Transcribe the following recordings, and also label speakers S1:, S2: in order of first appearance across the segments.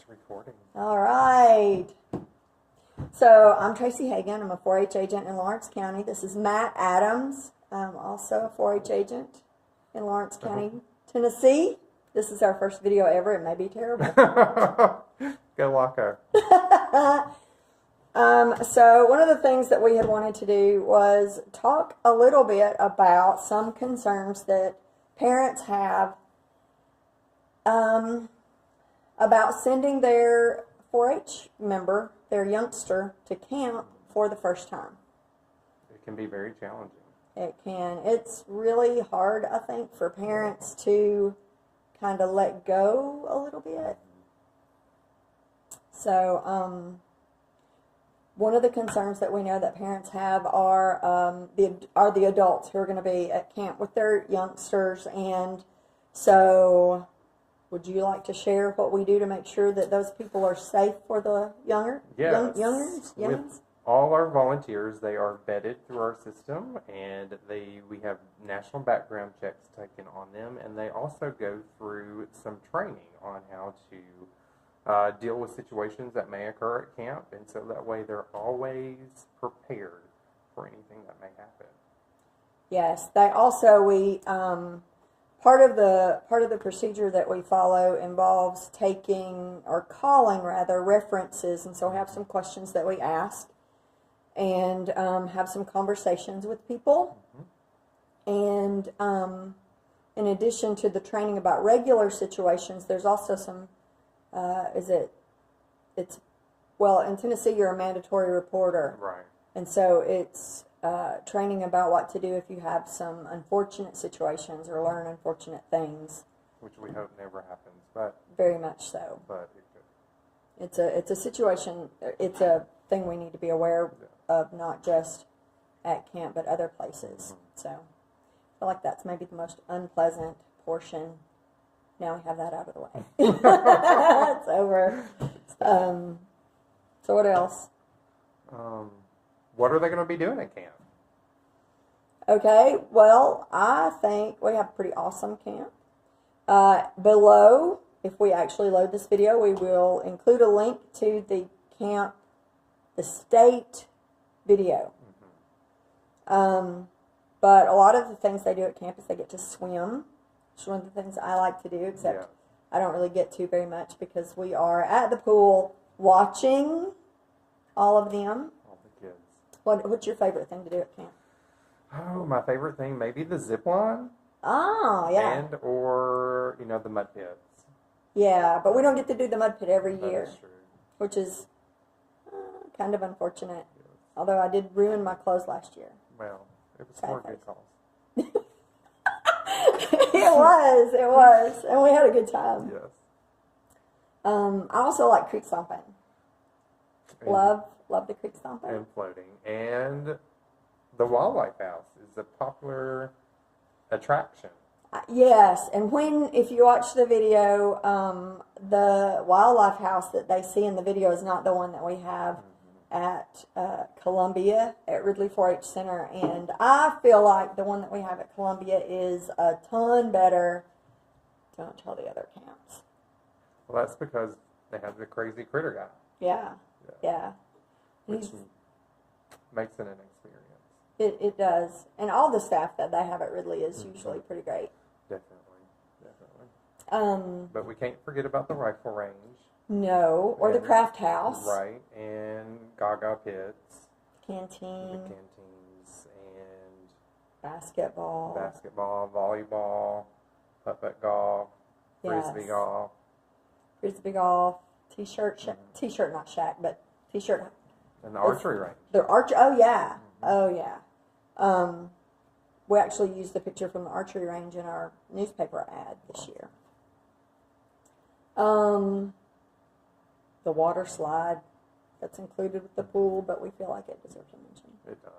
S1: Recording.
S2: All right. So I'm Tracy Hagan. I'm a 4-H agent in Lawrence County. This is Matt Adams. I'm also a 4-H agent in Lawrence County, Tennessee. This is our first video ever. It may be terrible.
S1: Go Loco.
S2: So one of the things that we had wanted to do was talk a little bit about some concerns that parents have about sending their 4-H member, their youngster, to camp for the first time.
S1: It can be very challenging.
S2: It can. It's really hard, I think, for parents to kind of let go a little bit. So, one of the concerns that we know that parents have are the adults who are going to be at camp with their youngsters. And so, would you like to share what we do to make sure that those people are safe for the youngers?
S1: With all our volunteers, they are vetted through our system, and we have national background checks taken on them, and they also go through some training on how to deal with situations that may occur at camp, and so that way they're always prepared for anything that may happen.
S2: Yes, they also part of the procedure that we follow involves taking or calling rather references, and so have some questions that we ask, and have some conversations with people, and in addition to the training about regular situations, there's also some. In Tennessee, you're a mandatory reporter.
S1: Right.
S2: And so it's training about what to do if you have some unfortunate situations or learn unfortunate things.
S1: Which we hope never happens, but.
S2: Very much so.
S1: But it could.
S2: It's a situation, it's a thing we need to be aware of, not just at camp, but other places. So I feel like that's maybe the most unpleasant portion. Now we have that out of the way. It's over. So what else?
S1: What are they going to be doing at camp?
S2: Okay, well, I think we have a pretty awesome camp. Below, if we actually load this video, we will include a link to the camp, the state video. But a lot of the things they do at camp is they get to swim. It's one of the things I like to do, except I don't really get to very much because we are at the pool watching all of them.
S1: All the kids.
S2: What's your favorite thing to do at camp?
S1: Oh, my favorite thing, maybe the zip line.
S2: Oh, yeah.
S1: And, or, the mud pits.
S2: Yeah, but we don't get to do the mud pit every year.
S1: That's true.
S2: Which is kind of unfortunate. Yes. Although I did ruin my clothes last year.
S1: Well, it was for a good cause.
S2: It was. And we had a good time.
S1: Yes.
S2: I also like creek stomping. Love the creek stomping.
S1: And floating. And the wildlife house is a popular attraction.
S2: Yes, and if you watch the video, the wildlife house that they see in the video is not the one that we have at Columbia, at Ridley 4-H Center, and I feel like the one that we have at Columbia is a ton better. Don't tell the other camps.
S1: Well, that's because they have the crazy critter guy.
S2: Yeah.
S1: Which makes it an experience.
S2: It does. And all the staff that they have at Ridley is usually pretty great.
S1: Definitely. But we can't forget about the rifle range.
S2: No, or the craft house.
S1: Right, and Gaga pits.
S2: Canteen.
S1: The canteens, and
S2: basketball,
S1: volleyball, putt-putt golf, frisbee golf.
S2: Frisbee golf, t-shirt, not shack, but t-shirt.
S1: And the archery range.
S2: Oh, yeah. We actually used the picture from the archery range in our newspaper ad this year. The water slide that's included with the pool, but we feel like it deserves a mention.
S1: It does.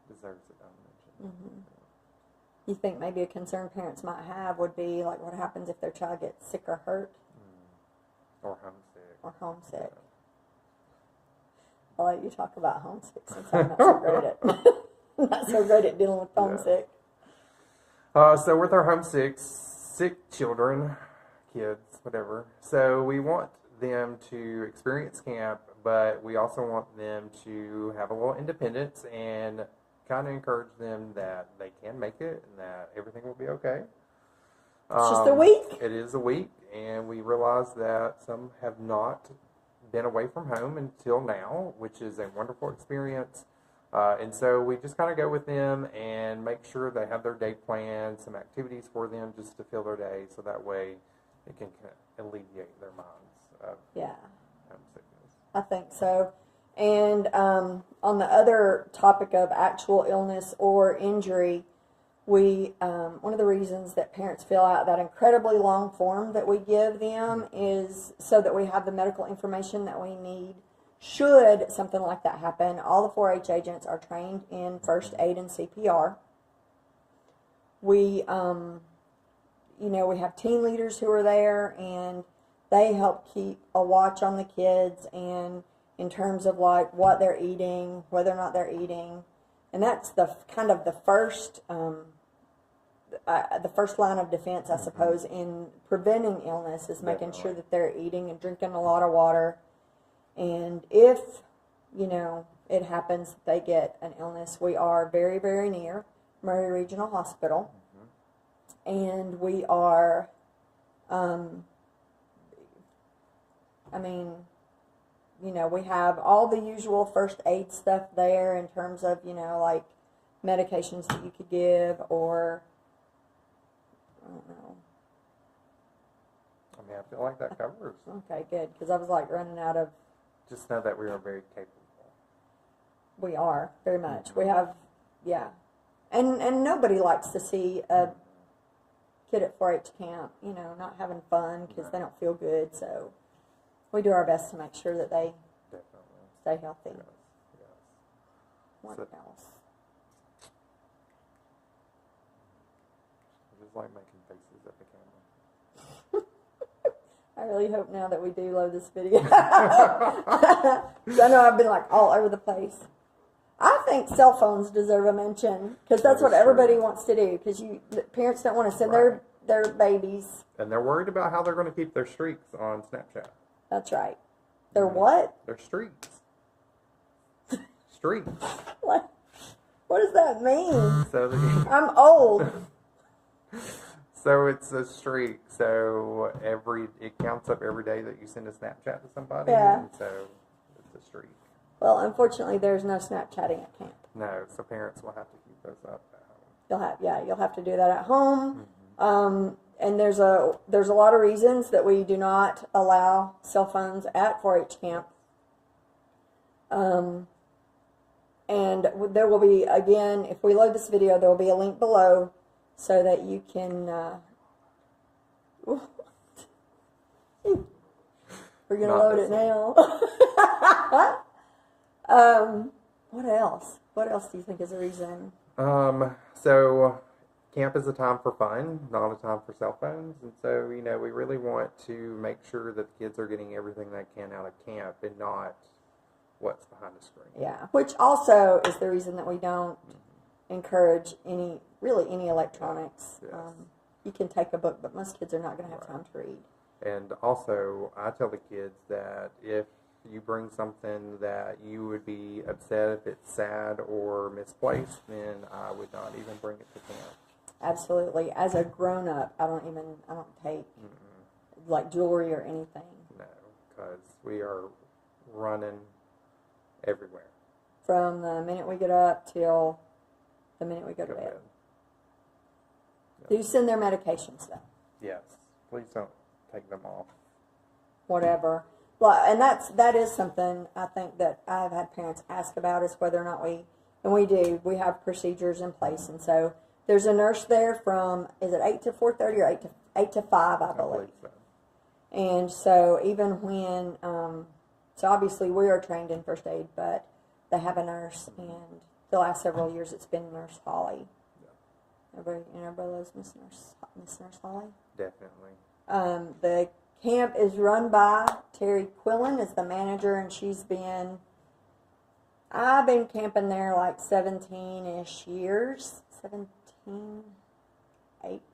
S1: Deserves its own mention.
S2: You think maybe a concern parents might have would be like what happens if their child gets sick or hurt?
S1: Or homesick.
S2: Yeah. I'll let you talk about homesick since I'm not so great at dealing with homesick.
S1: So with our homesick, sick children, kids, whatever. So we want them to experience camp, but we also want them to have a little independence and kind of encourage them that they can make it and that everything will be okay.
S2: It's just a week.
S1: It is a week, and we realize that some have not been away from home until now, which is a wonderful experience. And so we just kind of go with them and make sure they have their day planned, some activities for them just to fill their day, so that way it can kind of alleviate their minds of homesickness.
S2: I think so. And on the other topic of actual illness or injury, we one of the reasons that parents fill out that incredibly long form that we give them is so that we have the medical information that we need should something like that happen. All the 4-H agents are trained in first aid and CPR. We we have team leaders who are there, and they help keep a watch on the kids and in terms of like what they're eating, whether or not they're eating. And that's the kind of the first line of defense, I suppose, in preventing illness is making sure that they're eating and drinking a lot of water. And if, it happens they get an illness, we are very, very near Murray Regional Hospital. And we are, we have all the usual first aid stuff there in terms of, like medications that you could give or, I don't know.
S1: I feel like that covers.
S2: Okay, good, because I was like running out of.
S1: Just know that we are very capable.
S2: We are, very much. We have, and nobody likes to see a kid at 4-H camp, not having fun because they don't feel good. So we do our best to make sure that they stay healthy.
S1: Yes.
S2: What else?
S1: I just like making faces at the camera.
S2: I really hope now that we do load this video. I know I've been like all over the place. I think cell phones deserve a mention because that's what everybody wants to do. Because parents don't want to send their babies.
S1: And they're worried about how they're going to keep their streaks on Snapchat.
S2: That's right. They're what?
S1: They're streaks. Streaks.
S2: What does that mean?
S1: So
S2: I'm old.
S1: So it's a streak. So it counts up every day that you send a Snapchat to somebody.
S2: Yeah.
S1: And so it's a streak.
S2: Well, unfortunately, there's no Snapchatting at camp.
S1: No, so parents will have to keep those up at home.
S2: You'll have to do that at home. And there's a lot of reasons that we do not allow cell phones at 4-H camp. And there will be, again, if we load this video, there will be a link below so that you can, we're going to load it now. What else? What else do you think is a reason?
S1: So camp is a time for fun, not a time for cell phones. And so, we really want to make sure that the kids are getting everything they can out of camp and not what's behind the screen.
S2: Yeah, which also is the reason that we don't encourage any electronics.
S1: Yes.
S2: You can take a book, but most kids are not going to have time to read.
S1: And also, I tell the kids that if you bring something that you would be upset if it's sad or misplaced, then I would not even bring it to camp.
S2: Absolutely. As a grown-up, I don't take like jewelry or anything.
S1: No, because we are running everywhere.
S2: From the minute we get up till the minute we go to bed.
S1: Yep.
S2: Do you send their medications though?
S1: Yes. Please don't take them off.
S2: Whatever. Well, and that is something I think that I've had parents ask about is whether or not we have procedures in place. And so there's a nurse there from, is it 8 to 4:30 or 8 to 5, I believe.
S1: So.
S2: And so even when, so obviously we are trained in first aid, but they have a nurse, and the last several years it's been Nurse Holly. Yeah. Everybody loves Miss Nurse Holly?
S1: Definitely.
S2: The camp is run by Terry Quillen is the manager, and I've been camping there like 17-ish years,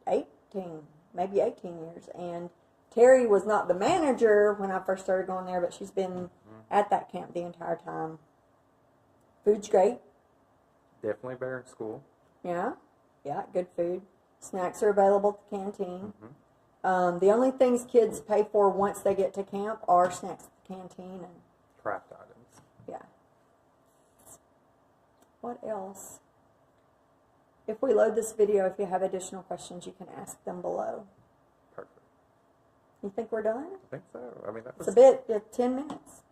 S2: 18, maybe 18 years, and Terry was not the manager when I first started going there, but she's been at that camp the entire time. Food's great.
S1: Definitely better in school.
S2: Yeah, good food. Snacks are available at the canteen.
S1: Mm-hmm.
S2: The only things kids pay for once they get to camp are snacks at the canteen and
S1: craft items.
S2: Yeah. What else? If we load this video, if you have additional questions, you can ask them below.
S1: Perfect.
S2: You think we're done?
S1: I think so. I mean, that was
S2: It's a bit, 10 minutes.